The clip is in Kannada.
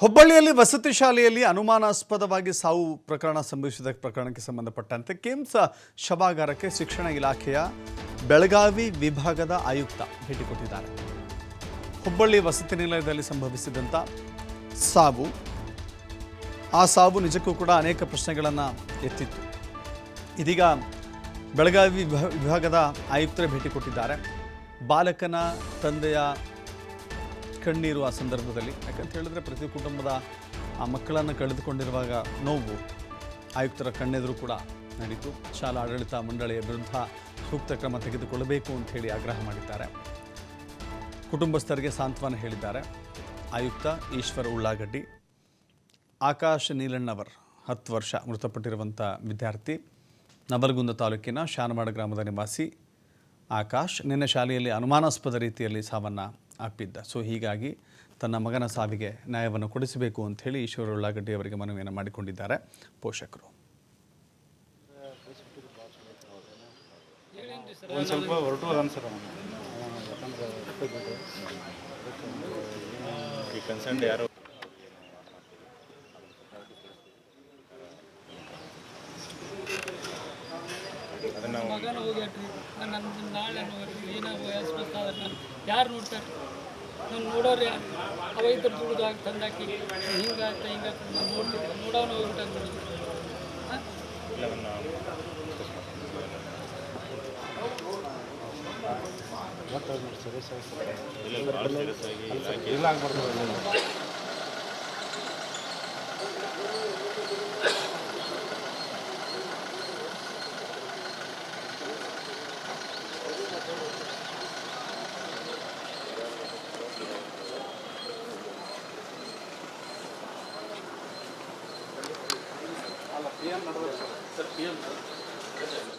ಹುಬ್ಬಳ್ಳಿಯಲ್ಲಿ ವಸತಿ ಶಾಲೆಯಲ್ಲಿ ಅನುಮಾನಾಸ್ಪದವಾಗಿ ಸಾವು ಪ್ರಕರಣ ಸಂಭವಿಸಿದ ಪ್ರಕರಣಕ್ಕೆ ಸಂಬಂಧಪಟ್ಟಂತೆ ಕೇಮ್ಸ್ ಶವಾಗಾರಕ್ಕೆ ಶಿಕ್ಷಣ ಇಲಾಖೆಯ ಬೆಳಗಾವಿ ವಿಭಾಗದ ಆಯುಕ್ತ ಭೇಟಿ ಕೊಟ್ಟಿದ್ದಾರೆ. ಹುಬ್ಬಳ್ಳಿ ವಸತಿ ನಿಲಯದಲ್ಲಿ ಸಂಭವಿಸಿದಂಥ ಸಾವು ನಿಜಕ್ಕೂ ಕೂಡ ಅನೇಕ ಪ್ರಶ್ನೆಗಳನ್ನು ಎತ್ತಿತ್ತು. ಇದೀಗ ಬೆಳಗಾವಿ ವಿಭಾಗದ ಆಯುಕ್ತರೇ ಭೇಟಿ ಕೊಟ್ಟಿದ್ದಾರೆ. ಬಾಲಕನ ತಂದೆಯ ಕಣ್ಣೀರು ಆ ಸಂದರ್ಭದಲ್ಲಿ, ಯಾಕಂತ ಹೇಳಿದ್ರೆ ಪ್ರತಿ ಕುಟುಂಬದ ಆ ಮಕ್ಕಳನ್ನು ಕಳೆದುಕೊಂಡಿರುವಾಗ ನೋವು ಆಯುಕ್ತರ ಕಣ್ಣೆದುರು ಕೂಡ ನಡೀತು. ಶಾಲಾ ಆಡಳಿತ ಮಂಡಳಿಯ ವಿರುದ್ಧ ಸೂಕ್ತ ಕ್ರಮ ತೆಗೆದುಕೊಳ್ಳಬೇಕು ಅಂತ ಹೇಳಿ ಆಗ್ರಹ ಮಾಡಿದ್ದಾರೆ. ಕುಟುಂಬಸ್ಥರಿಗೆ ಸಾಂತ್ವನ ಹೇಳಿದ್ದಾರೆ ಆಯುಕ್ತ ಈಶ್ವರ ಉಳ್ಳಾಗಡ್ಡಿ. ಆಕಾಶ್ ನೀಲಣ್ಣವರ್ 10 ವರ್ಷ ಮೃತಪಟ್ಟಿರುವಂಥ ವಿದ್ಯಾರ್ಥಿ, ನವಲಗುಂದ ತಾಲೂಕಿನ ಶಾನವಾಡ ಗ್ರಾಮದ ನಿವಾಸಿ ಆಕಾಶ್ ನಿನ್ನೆ ಶಾಲೆಯಲ್ಲಿ ಅನುಮಾನಾಸ್ಪದ ರೀತಿಯಲ್ಲಿ ಸಾವನ್ನು ಅಪ್ಪಿದ್ದ. ಹೀಗಾಗಿ ತನ್ನ ಮಗನ ಸಾವಿಗೆ ನ್ಯಾಯವನ್ನು ಕೊಡಿಸಬೇಕು ಅಂತ ಹೇಳಿ ಈಶ್ವರ ಉಳ್ಳಾಗಡ್ಡಿ ಅವರಿಗೆ ಮನವಿಯನ್ನು ಮಾಡಿಕೊಂಡಿದ್ದಾರೆ ಪೋಷಕರು. ಸ್ವಲ್ಪ ಹೊರಟು ಅನ್ಸರ ಯಾರು ಮಗನ ಹೋಗ್ಯಾಟ್ರಿ. ನನ್ನ ನಾಳೆ ಏನಾಗೋ ಯಾರು ನೋಡ್ತಾರೆ? ನಾನು ನೋಡೋರು ಯಾರು? ಅವೈತರ ದುಡ್ದು ಹಾಕಿ ತಂದಾಕಿ ಹಿಂಗಾಗ್ತಾ ನಾನು ನೋಡ್ತಿದ್ದೆ. ನೋಡೋನು ಹೋಗ್ಬಿಟ್ಟು ಇಲ್ಲ ಆಗ್ಬಾರ್ದು. PM